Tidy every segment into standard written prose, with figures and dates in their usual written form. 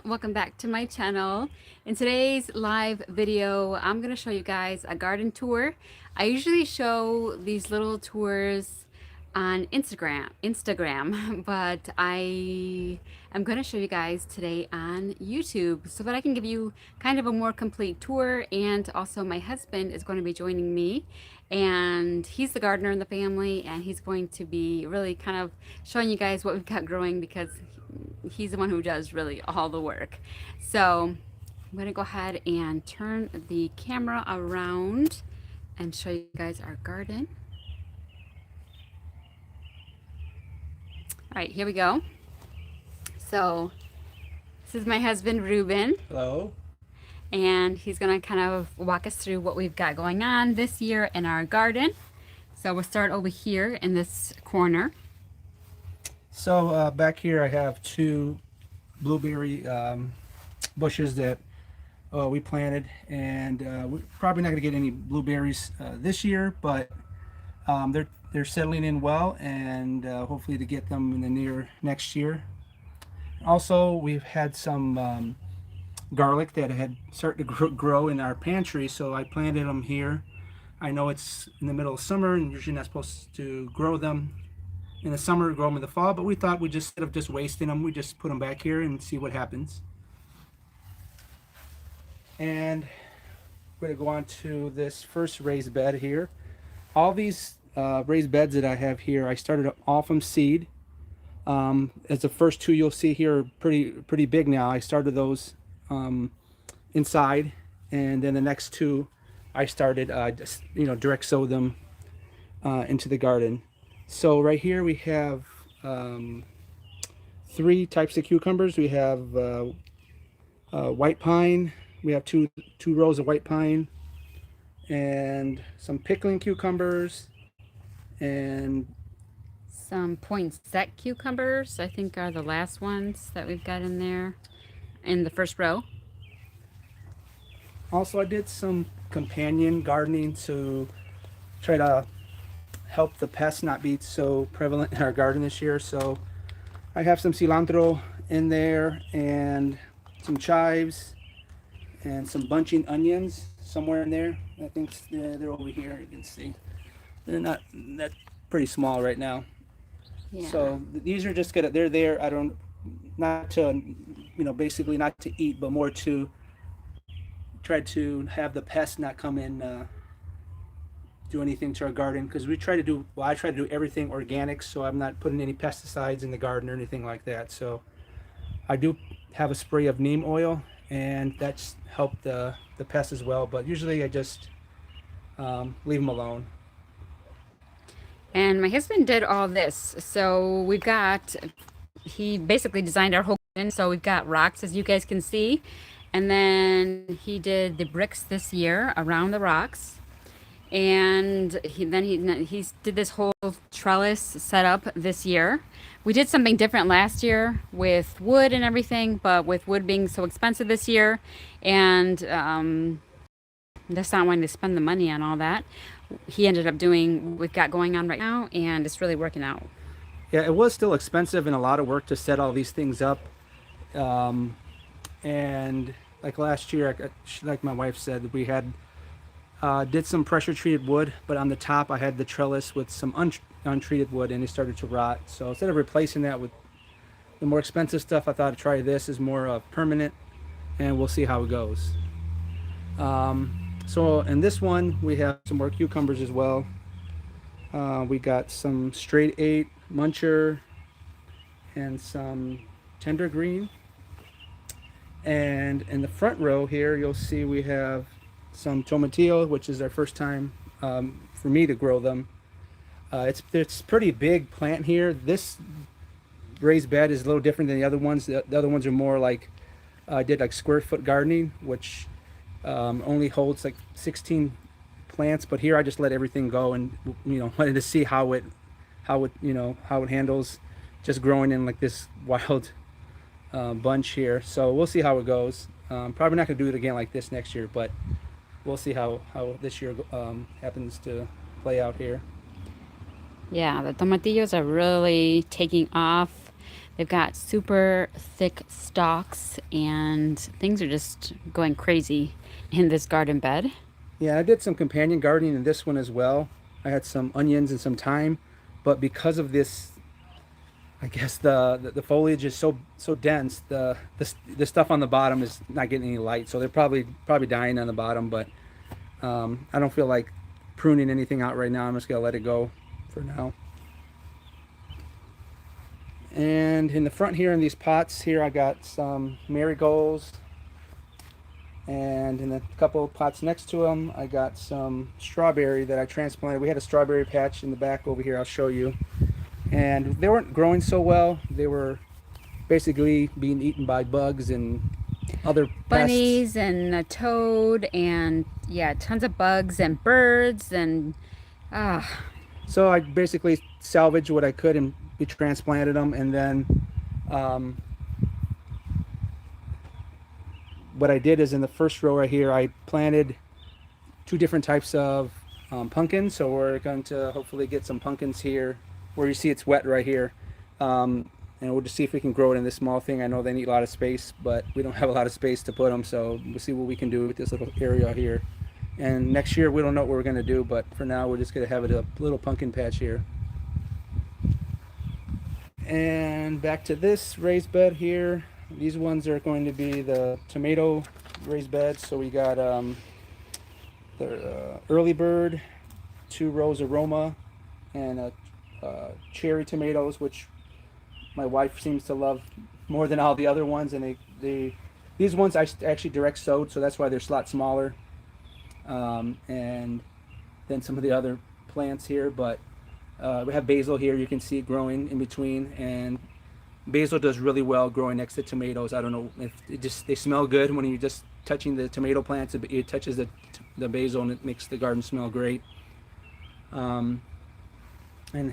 welcome back to my channel. In today's live video, I'm going to show you guys a garden tour. I usually show these little tours on Instagram, but I am going to show you guys today on YouTube so that I can give you kind of a more complete tour. And also my husband is going to be joining me, and he's the gardener in the family, and he's going to be really kind of showing you guys what we've got growing because he's the one who does really all the work. So I'm going to go ahead and turn the camera around and show you guys our garden. All right, here we go. So this is my husband, Ruben. Hello. And he's going to kind of walk us through what we've got going on this year in our garden. So we'll start over here in this corner. So back here I have two blueberry bushes that we planted, and we're probably not going to get any blueberries this year, but they're settling in well, and hopefully to get them in the near next year. Also, we've had some garlic that had started to grow in our pantry, so I planted them here. I know it's in the middle of summer and usually not supposed to grow them in the summer, grow them in the fall, but we thought we just, instead of just wasting them, we just put them back here and see what happens. And we're going to go on to this first raised bed here. All these raised beds that I have here, I started all from seed. As the first two you'll see here are pretty big now. I started those inside, and then the next two I started just direct sow them into the garden. So right here we have three types of cucumbers. We have white pine. We have two rows of white pine, and some pickling cucumbers, and some poinsettia cucumbers, I think, are the last ones that we've got in there in the first row. Also, I did some companion gardening to try to help the pests not be so prevalent in our garden this year. So I have some cilantro in there, and some chives, and some bunching onions somewhere in there. I think they're over here. You can see they're not that pretty small right now. Yeah. So these are just gonna, they're there. I don't, not to, basically not to eat, but more to try to have the pests not come in, do anything to our garden, because we try to do, well, I try to do everything organic, so I'm not putting any pesticides in the garden or anything like that. So I do have a spray of neem oil, and that's helped the pests as well, but usually I just leave them alone. And my husband did all this. So we've got, he basically designed our whole garden. So we've got rocks, as you guys can see. And then he did the bricks this year around the rocks. And he did this whole trellis setup this year. We did something different last year with wood and everything, but with wood being so expensive this year, and just not wanting to spend the money on all that, he ended up doing what we've got going on right now, and it's really working out. Yeah, it was still expensive and a lot of work to set all these things up. And like last year, like my wife said, we had did some pressure treated wood, but on the top I had the trellis with some untreated wood, and it started to rot. So instead of replacing that with the more expensive stuff, I thought I'd try this as more permanent, and we'll see how it goes. So in this one we have some more cucumbers as well. We got some straight 8 muncher and some tender green. And in the front row here you'll see we have some tomatillo, which is our first time for me to grow them. It's pretty big plant here. This raised bed is a little different than the other ones. The other ones are more like I did like square foot gardening, which only holds like 16 plants, but here I just let everything go, and wanted to see how it handles just growing in like this wild bunch here. So we'll see how it goes. Probably not gonna do it again like this next year, but we'll see how this year happens to play out here. Yeah, the tomatillos are really taking off. They've got super thick stalks and things are just going crazy in this garden bed. Yeah, I did some companion gardening in this one as well. I had some onions and some thyme, but because of this, I guess the foliage is so dense, the stuff on the bottom is not getting any light, so they're probably dying on the bottom. But I don't feel like pruning anything out right now. I'm just gonna let it go for now. And in the front here in these pots here, I got some marigolds, and in a couple of pots next to them, I got some strawberry that I transplanted. We had a strawberry patch in the back over here. I'll show you. And they weren't growing so well. They were basically being eaten by bugs and other Bunnies pests. and a toad and yeah, tons of bugs and birds and ah. So I basically salvaged what I could and we transplanted them. And then what I did is in the first row right here, I planted 2 different types of pumpkins. So we're going to hopefully get some pumpkins here where you see it's wet right here. And we'll just see if we can grow it in this small thing. I know they need a lot of space, but we don't have a lot of space to put them. So we'll see what we can do with this little area here. And next year, we don't know what we're going to do, but for now, we're just going to have a little pumpkin patch here. And back to this raised bed here. These ones are going to be the tomato raised beds. So we got the early bird, 2 rows of Roma, and cherry tomatoes, which my wife seems to love more than all the other ones. And these ones I actually direct sowed, so that's why they're a lot smaller and than some of the other plants here. But we have basil here. You can see it growing in between, and basil does really well growing next to tomatoes. I don't know if they smell good when you're just touching the tomato plants. It touches the basil and it makes the garden smell great. And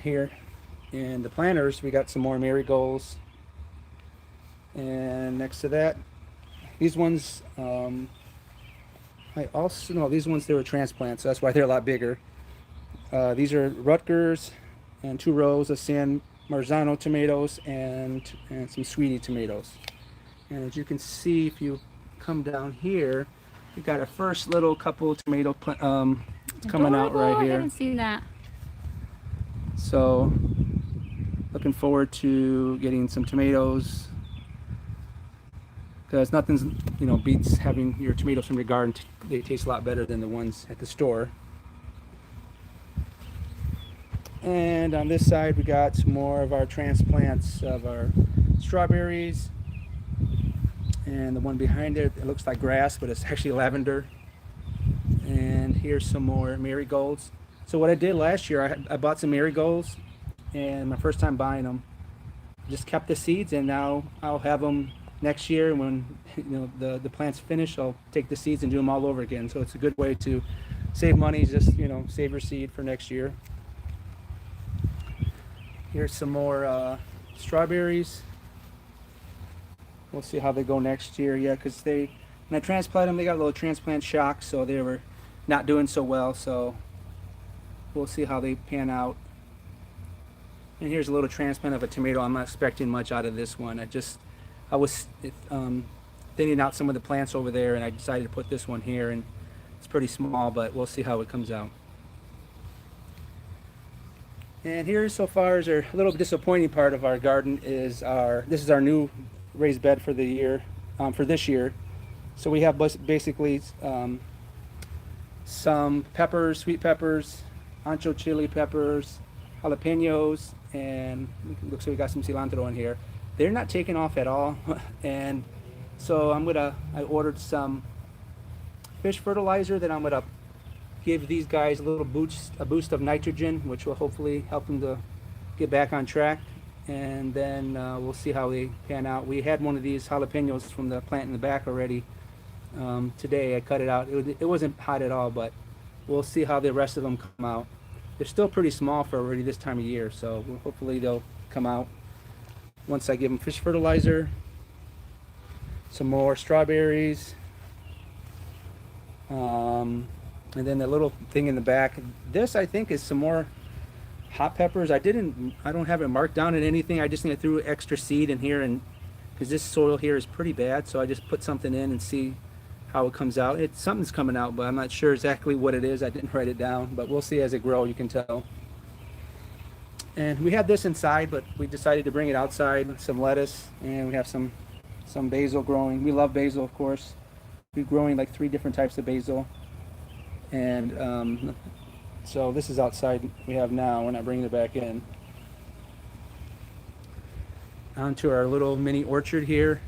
here in the planters, we got some more marigolds. And next to that, these ones, these ones, they were transplants, so that's why they're a lot bigger. These are Rutgers and 2 rows of San Marzano tomatoes and some Sweetie tomatoes. And as you can see, if you come down here, we got our first little couple of tomato coming out right here. I haven't seen that. So looking forward to getting some tomatoes, because nothing's beats having your tomatoes from your garden. They taste a lot better than the ones at the store. And on this side, we got some more of our transplants of our strawberries. And the one behind it looks like grass, but it's actually lavender. And here's some more marigolds. So what I did last year, I bought some marigolds, and my first time buying them, just kept the seeds, and now I'll have them next year. When the plant's finished, I'll take the seeds and do them all over again. So it's a good way to save money. Just save your seed for next year. Here's some more strawberries. We'll see how they go next year. Yeah, because when I transplanted them, they got a little transplant shock, so they were not doing so well. So we'll see how they pan out. And here's a little transplant of a tomato. I'm not expecting much out of this one. I was thinning out some of the plants over there, and I decided to put this one here, and it's pretty small, but we'll see how it comes out. And here so far is our little disappointing part of our garden is this is our new raised bed for the year, for this year. So we have basically some peppers, sweet peppers, ancho chili peppers, jalapenos, and looks like we got some cilantro in here. They're not taking off at all, and so I ordered some fish fertilizer that I'm gonna give these guys a boost of nitrogen, which will hopefully help them to get back on track. And then we'll see how they pan out. We had one of these jalapenos from the plant in the back already today. I cut it out. It wasn't hot at all, but we'll see how the rest of them come out. They're still pretty small for already this time of year, so hopefully they'll come out once I give them fish fertilizer. Some more strawberries. And then the little thing in the back. This, I think, is some more hot peppers. I don't have it marked down in anything. I just think I threw extra seed in here, and because this soil here is pretty bad, so I just put something in and see how it comes out. Something's coming out, but I'm not sure exactly what it is. I didn't write it down, but we'll see as it grows. You can tell. And we had this inside, but we decided to bring it outside. Some lettuce, and we have some basil growing. We love basil, of course. We're growing like 3 different types of basil, and so this is outside we have now. We're not bringing it back in. Onto our little mini orchard here.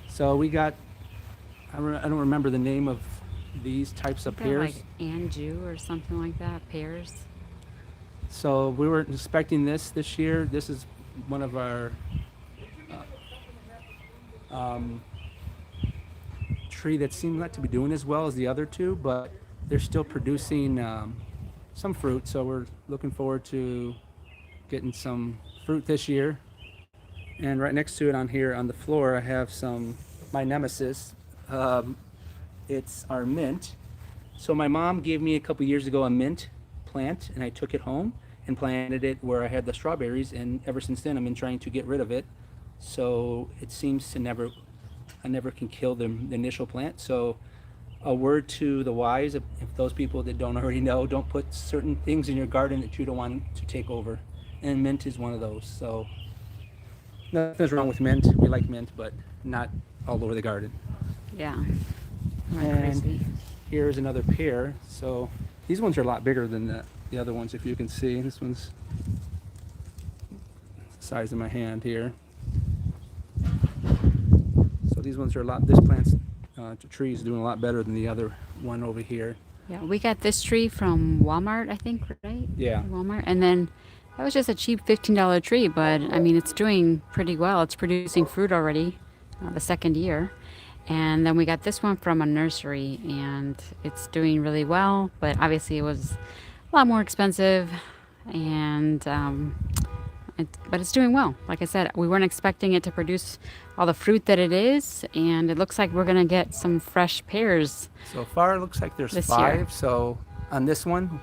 So we got, I don't remember the name of these types of pears. Like Anjou or something like that, pears. So we were inspecting this year. This is one of our tree that seems not to be doing as well as the other two, but they're still producing some fruit. So we're looking forward to getting some fruit this year. And right next to it on here on the floor, I have my nemesis. It's our mint. So my mom gave me a couple years ago a mint plant, and I took it home and planted it where I had the strawberries, and ever since then I've been trying to get rid of it. So it seems to I never can kill the initial plant. So a word to the wise, if those people that don't already know, don't put certain things in your garden that you don't want to take over. And mint is one of those. So nothing's wrong with mint. We like mint, but not all over the garden. Yeah. And crazy. here's another pear. So these ones are a lot bigger than the other ones, if you can see. This one's the size of my hand here. So these ones are this tree is doing a lot better than the other one over here. Yeah, we got this tree from Walmart, I think, right? Yeah. Walmart. And then that was just a cheap $15 tree, but I mean, it's doing pretty well. It's producing fruit already, the 2nd year. And then we got this one from a nursery, and it's doing really well, but obviously it was a lot more expensive, and but it's doing well. Like I said, we weren't expecting it to produce all the fruit that it is, and it looks like we're gonna get some fresh pears. So far, it looks like there's 5. Year. So on this one,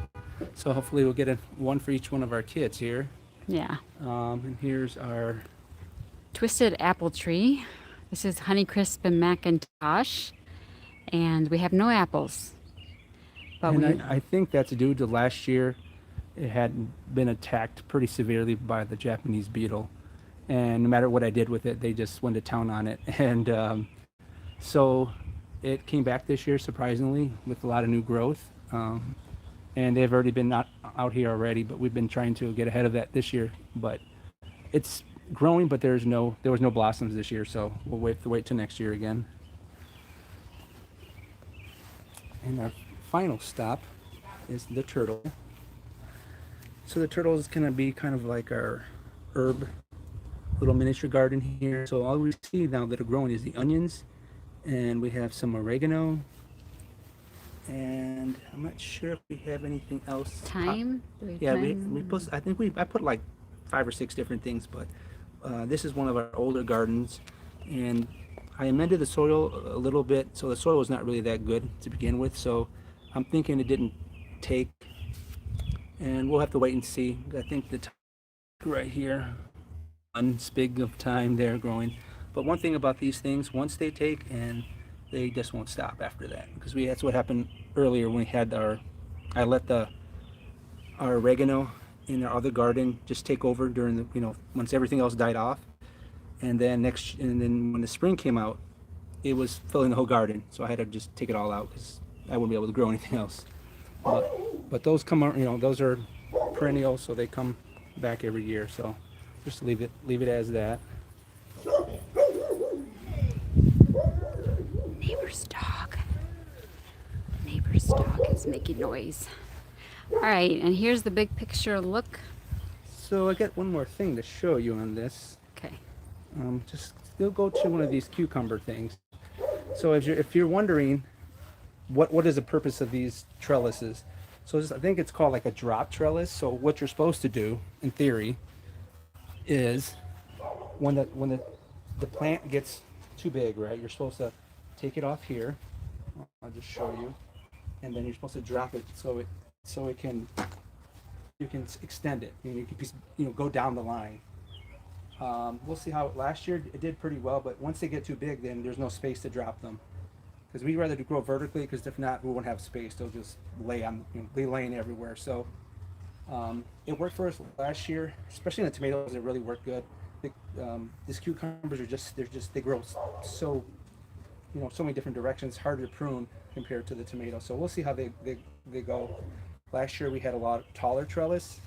so hopefully we'll get one for each one of our kids here. Yeah. And here's our twisted apple tree. This is Honeycrisp and Macintosh, and we have no apples. But I think that's due to last year. It had been attacked pretty severely by the Japanese beetle, and no matter what I did with it, they just went to town on it. And so it came back this year, surprisingly, with a lot of new growth. And they've already been out here already, but we've been trying to get ahead of that this year. But it's growing, but there was no blossoms this year, so we'll wait till next year again. And our final stop is the turtle. So the turtle is going to be kind of like our herb little miniature garden here. So all we see now that are growing is the onions, and we have some oregano, and I'm not sure if we have anything else. Thyme? Yeah, I put like 5 or 6 different things, but this is one of our older gardens, and I amended the soil a little bit, so the soil was not really that good to begin with, so I'm thinking it didn't take, and we'll have to wait and see. I think the right here, one spig of thyme there growing. But one thing about these things, once they take, and they just won't stop after that, because that's what happened earlier when we had I let our oregano in our other garden just take over during the, once everything else died off, and then when the spring came out, it was filling the whole garden, so I had to just take it all out because I wouldn't be able to grow anything else. But those come out, those are perennial, so they come back every year. So just leave it as that. Neighbor's dog is making noise. All right, and here's the big picture look. So I got one more thing to show you on this. Okay. Just still go to one of these cucumber things. So if you're wondering what is the purpose of these trellises, so I think it's called like a drop trellis. So what you're supposed to do in theory is when the plant gets too big, right, you're supposed to take it off here. I'll just show you, and then you're supposed to drop it so it can you can extend it. You can go down the line. We'll see how last year it did pretty well, but once they get too big, then there's no space to drop them. Because we'd rather grow vertically, because if not, we won't have space. They'll just lay on, be laying everywhere. So it worked for us last year, especially in the tomatoes. It really worked good. These cucumbers are they grow so so many different directions, harder to prune compared to the tomatoes. So we'll see how they go. Last year we had a lot taller trellis.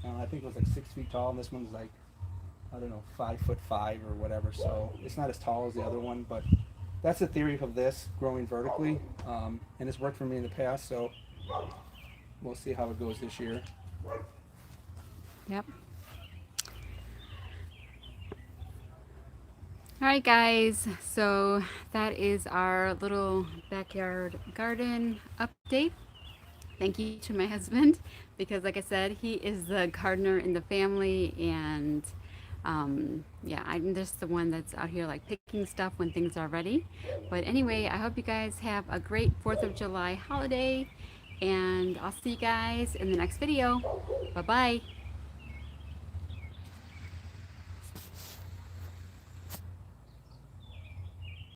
I think it was like 6 feet tall, and this one's like, I don't know, 5'5" or whatever. So it's not as tall as the other one, but that's the theory of this, growing vertically, and it's worked for me in the past. So we'll see how it goes this year. Yep. All right, guys, so that is our little backyard garden update. Thank you to my husband, because like I said, he is the gardener in the family, and yeah, I'm just the one that's out here like picking stuff when things are ready. But anyway, I hope you guys have a great 4th of July holiday, and I'll see you guys in the next video. Bye-bye.